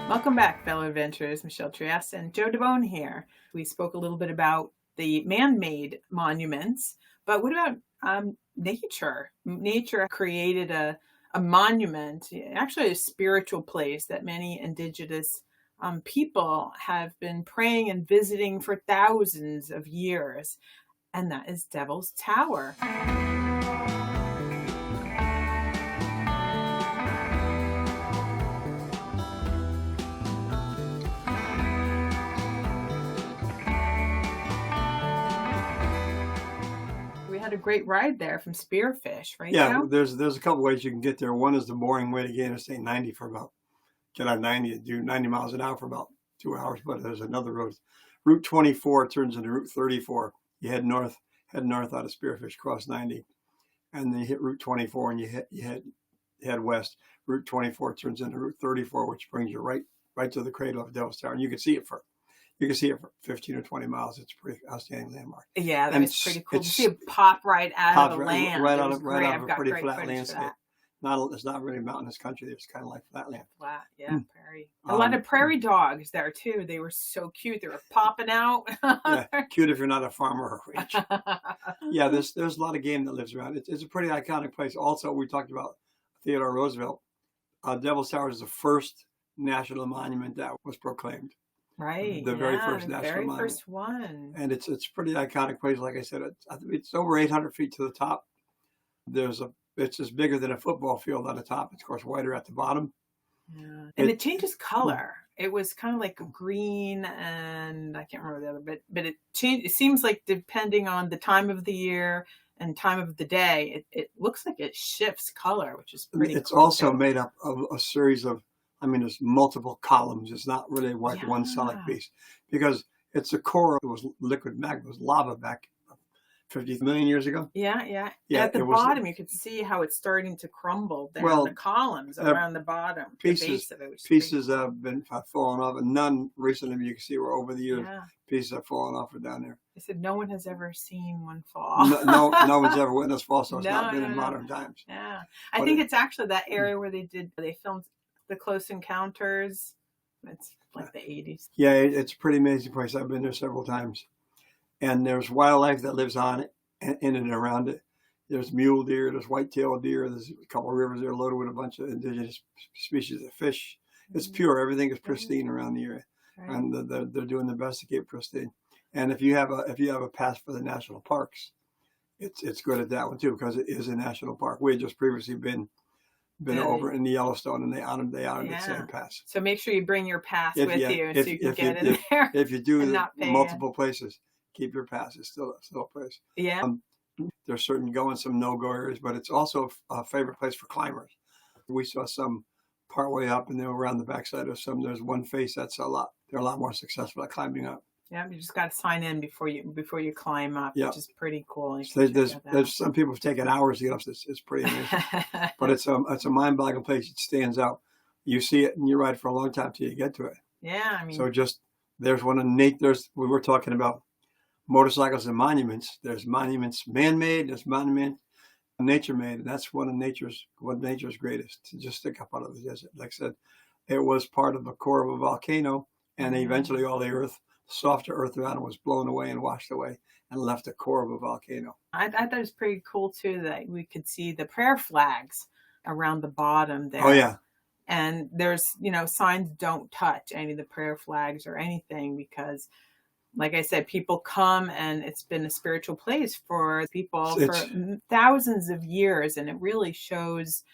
Welcome back, fellow adventurers. Michelle Trieste and Joe Devone here. We spoke a little bit about the man-made monuments, but what about nature? Nature created a monument, actually a spiritual place that many indigenous people have been praying and visiting for thousands of years, and that is Devil's Tower. Had a great ride there from Spearfish, right? Yeah, Joe? there's a couple ways you can get there. One is the boring way to get Interstate 90 for about get on 90 and do 90 miles an hour for about 2 hours. But there's another road. Route 24 turns into Route 34. You head north out of Spearfish, cross 90, and then you hit Route 24 and you head west. Route 24 turns into Route 34, which brings you right to the cradle of Devil's Tower, and you can see it for 15 or 20 miles. It's a pretty outstanding landmark. Yeah, that was pretty cool to see it pop right out of the land. Right out of a pretty flat landscape. It's not really mountainous country. It's kind of like flat land. Flat, yeah, prairie. A lot of prairie dogs there too. They were so cute. They were popping out. Yeah, cute if you're not a farmer or a rancher. Yeah, there's a lot of game that lives around. It's a pretty iconic place. Also, we talked about Theodore Roosevelt. Devil's Tower is the first national monument that was proclaimed. Right. The very first national monument. First one. And it's a pretty iconic place. Like I said, it's over 800 feet to the top. It's just bigger than a football field on the top. It's, of course, whiter at the bottom. Yeah. And it changes color. It was kind of like green and I can't remember the other, but it changed. It seems like depending on the time of the year and time of the day, it looks like it shifts color, which is pretty cool. It's also made up of a series of, there's multiple columns. It's not really like one solid piece because it's the core. It was liquid magma, it was lava back 50 million years ago. Yeah. At the bottom, you could see how it's starting to crumble there. The columns around the bottom. Pieces have been fallen off, and none recently. You can see where over the years pieces have fallen off or down there. I said no one has ever seen one fall. No one's ever witnessed fall, so it's not been in modern times. Yeah, I think it's actually that area where they filmed the Close Encounters. It's like the 80s. Yeah, it's a pretty amazing place. I've been there several times. And there's wildlife that lives on it, in and around it. There's mule deer, there's white-tailed deer. There's a couple of rivers there loaded with a bunch of indigenous species of fish. It's pure. Everything is pristine around the area. Right. And they're doing their best to keep it pristine. And if you have a pass for the national parks, it's good at that one too, because it is a national park. We had just previously been over in the Yellowstone, and they honored the same pass. So make sure you bring your pass with you so you can get in there. If you do multiple places, keep your pass. It's still a place. Yeah. There's certain go and some no-go areas, but it's also a favorite place for climbers. We saw some partway up, and then around the backside of some. There's one face they're a lot more successful at climbing up. Yeah, you just got to sign in before you climb up, which is pretty cool. So there's some people have taken hours to get up. It's pretty amazing, but it's a mind-boggling place. It stands out. You see it and you ride for a long time till you get to it. Yeah, so there's one of There's we were talking about motorcycles and monuments. There's monuments man-made. There's monuments nature-made, and that's what nature's greatest. To just stick up out of the desert, like I said, it was part of the core of a volcano, and eventually all the softer earth around it was blown away and washed away and left the core of a volcano. I thought it was pretty cool too that we could see the prayer flags around the bottom there. Oh yeah. And there's, signs don't touch any of the prayer flags or anything because, like I said, people come and it's been a spiritual place for people for thousands of years. And it really shows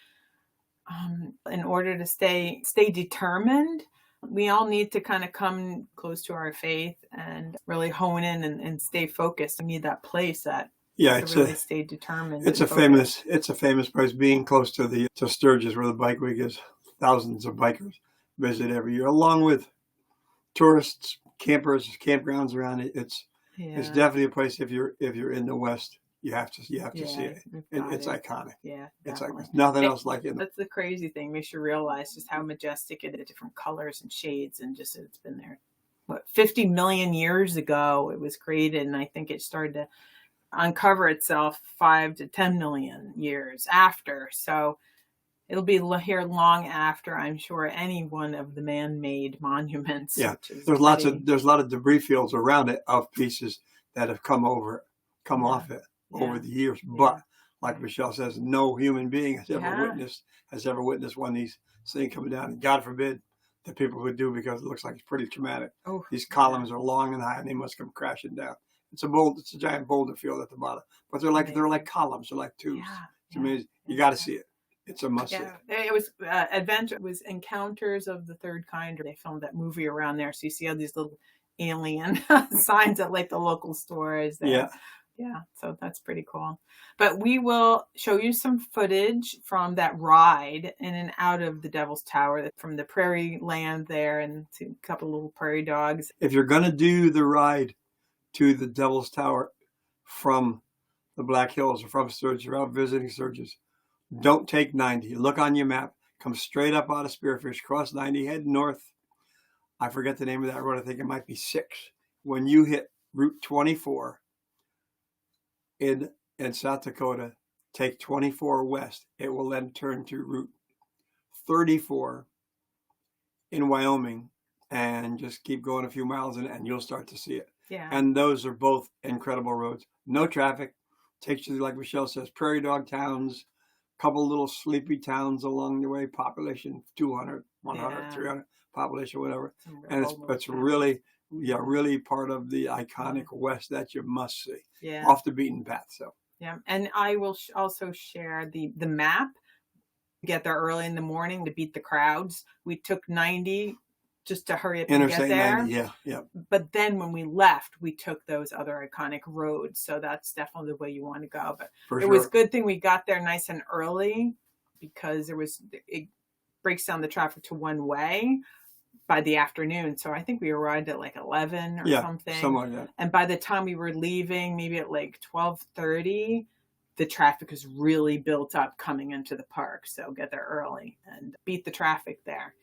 in order to stay determined, we all need to kind of come close to our faith and really hone in and stay focused. We need that place to really stay determined. It's a famous place. Being close to Sturgis, where the Bike Week is, thousands of bikers visit every year, along with tourists, campers, campgrounds around it. It's definitely a place. If you're in the West, you have to see it. It's iconic. Yeah, it's like nothing else like it. That's the crazy thing. Makes you realize just how majestic it is, different colors and shades, and just it's been there. 50 million years ago it was created, and I think it started to uncover itself 5 to 10 million years after. So It'll be here long after, I'm sure, any one of the man-made monuments. Yeah, there's a lot of debris fields around it of pieces that have come off it over the years. But like Michelle says, no human being has ever witnessed one of these things coming down. And God forbid that people would do, because it looks like it's pretty traumatic. Oh, these columns are long and high, and they must come crashing down. It's a giant boulder field at the bottom, but they're like columns, they're like tubes. It's amazing. You got to see it. It's a must see. It was adventure. It was Encounters of the Third Kind. They filmed that movie around there, so you see all these little alien signs at like the local stores. There. Yeah, so that's pretty cool. But we will show you some footage from that ride in and out of the Devil's Tower, from the prairie land there, and a couple little prairie dogs. If you're going to do the ride to the Devil's Tower from the Black Hills or from Sturgis, you're out visiting Sturgis, don't take 90. Look on your map. Come straight up out of Spearfish, cross 90, head north. I forget the name of that road. I think it might be 6. When you hit Route 24 in South Dakota, take 24 west. It will then turn to Route 34 in Wyoming, and just keep going a few miles and you'll start to see it. Yeah. And those are both incredible roads. No traffic. Takes you, like Michelle says, prairie dog towns, couple little sleepy towns along the way, population 200, 100, 300, population, whatever. And it's really part of the iconic West that you must see. Yeah. Off the beaten path. So. Yeah. And I will also share the map. Get there early in the morning to beat the crowds. We took 90 just to hurry up and get there. 90, yeah. But then when we left, we took those other iconic roads. So that's definitely the way you want to go. But it was a good thing we got there nice and early, because it breaks down the traffic to one way by the afternoon. So I think we arrived at like 11 or something like that. And by the time we were leaving, maybe at like 12:30, the traffic is really built up coming into the park. So get there early and beat the traffic there.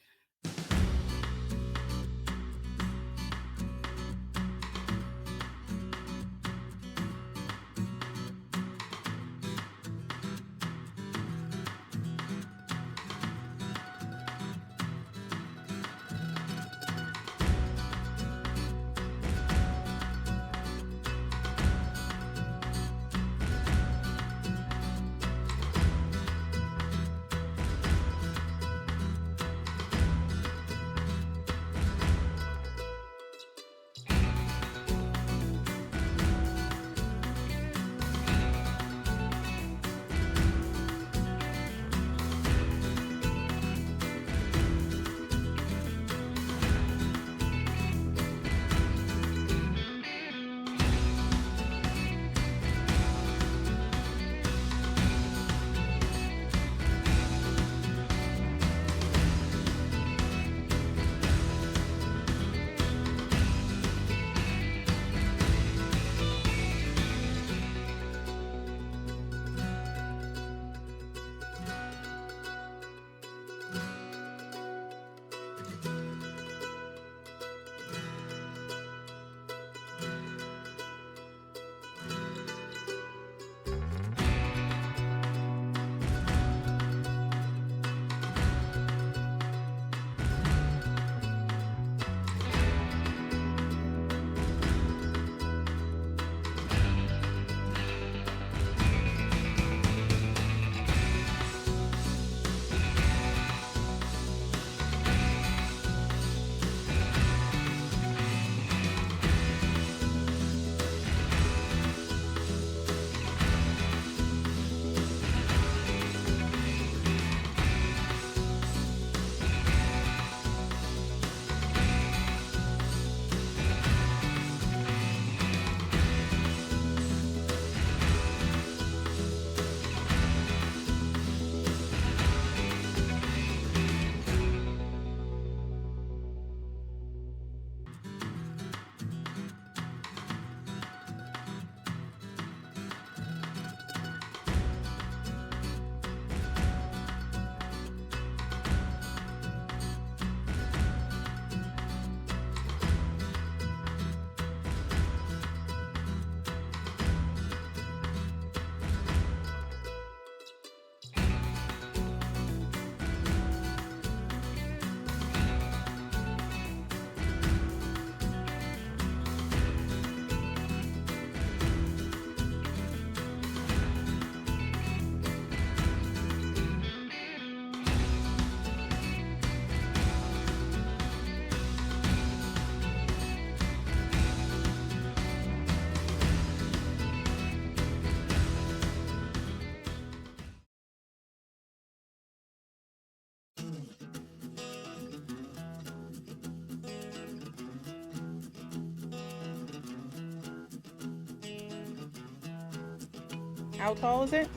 How tall is it?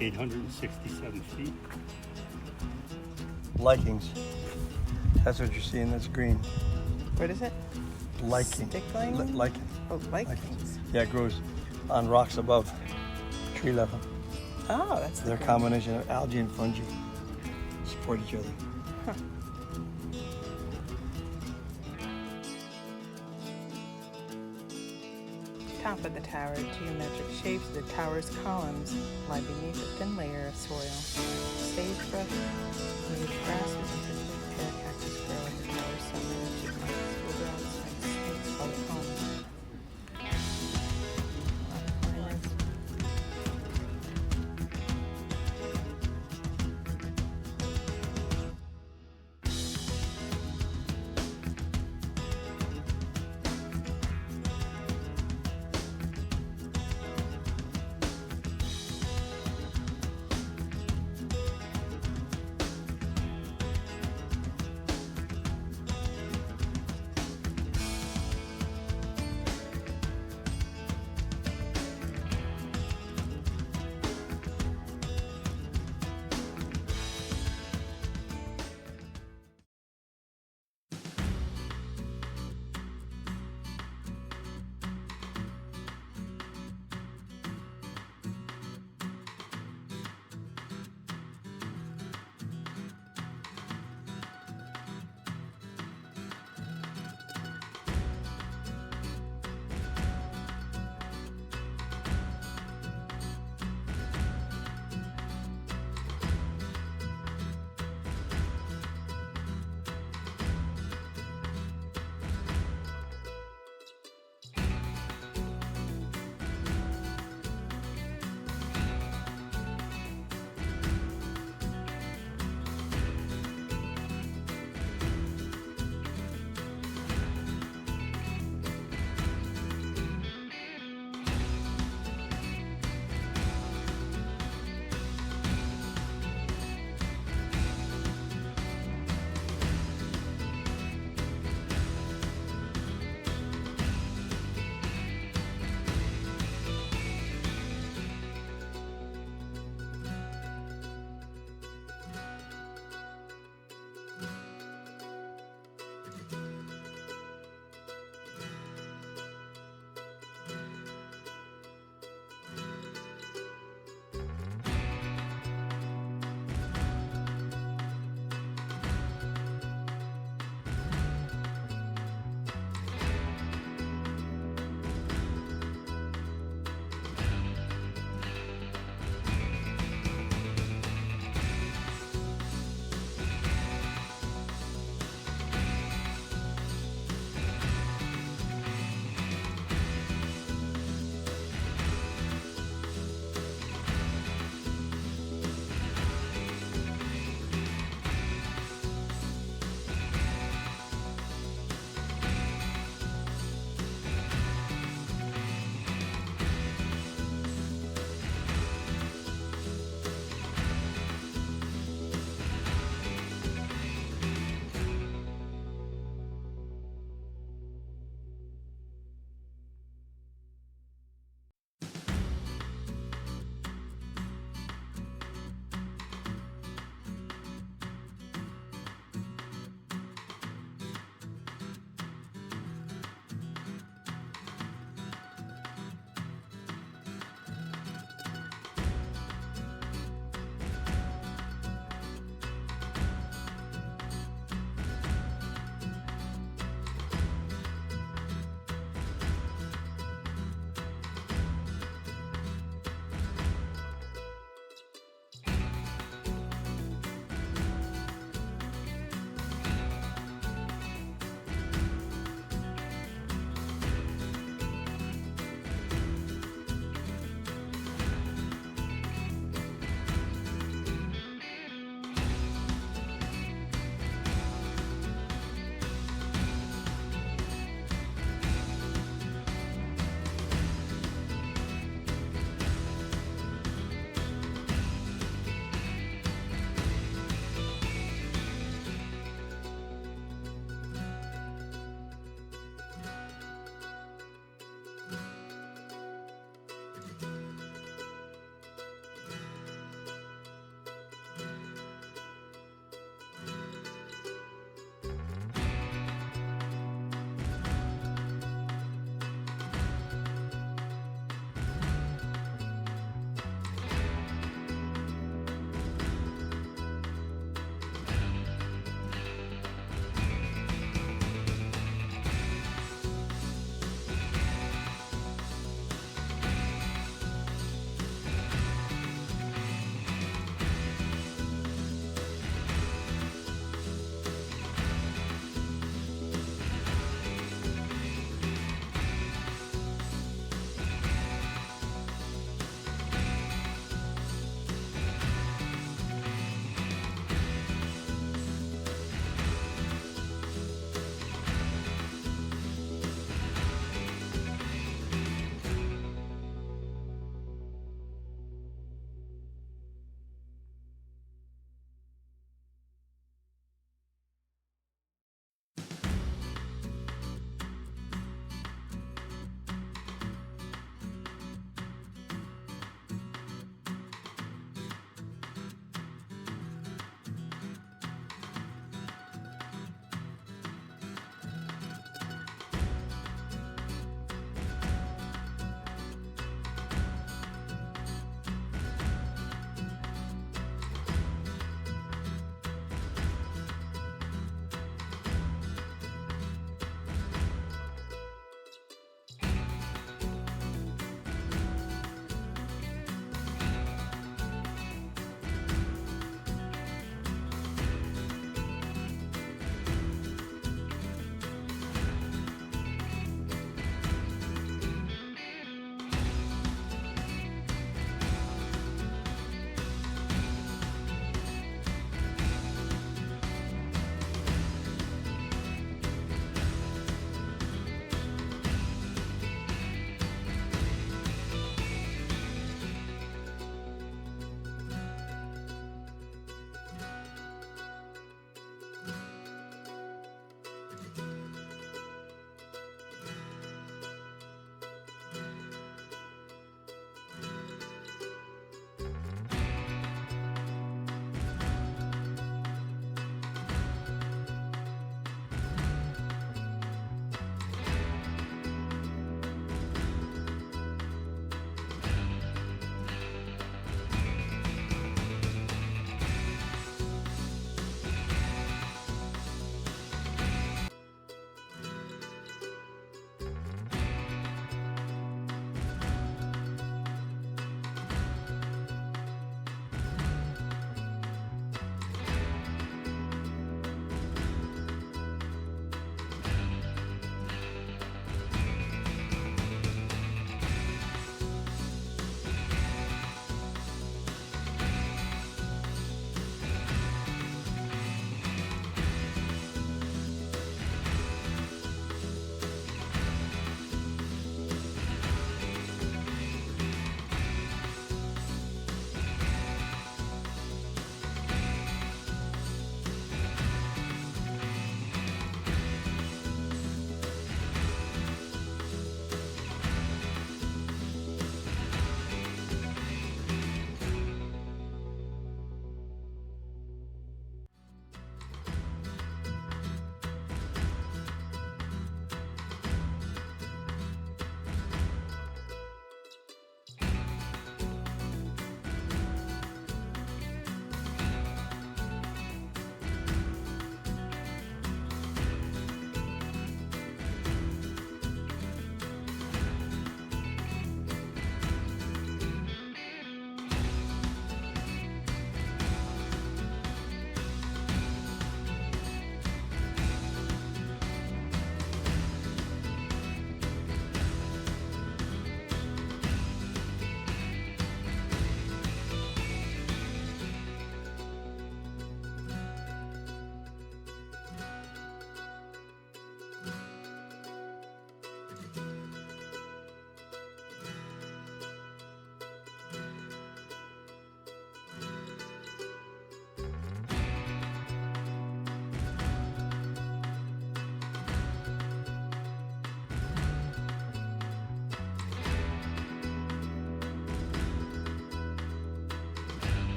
867 feet. Likings. That's what you're seeing. That's green. What is it? Liking. Stickling? Lichen. Oh, likings. Yeah, it grows on rocks above tree level. Oh, that's They're a combination of algae and fungi. Support each other. Huh. Top of the tower, geometric shapes of the tower's columns lie beneath a thin layer of soil. Sagebrush, native grasses, and primitive pear cactus grow at the tower's summit, and chipmunks, woodrocks, and snakes call it home.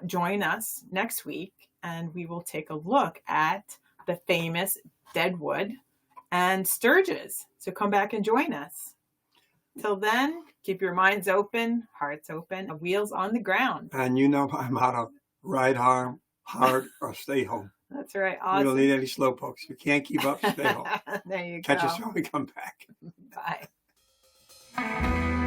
join us next week, and we will take a look at the famous deadwood and sturges. So come back and join us. Till then, keep your minds open, hearts open, wheels on the ground. And you know my motto, ride hard or stay home. That's right. Awesome. We don't need any slow pokes. If you can't keep up, stay home. There you Catch go. us when we come back. Bye.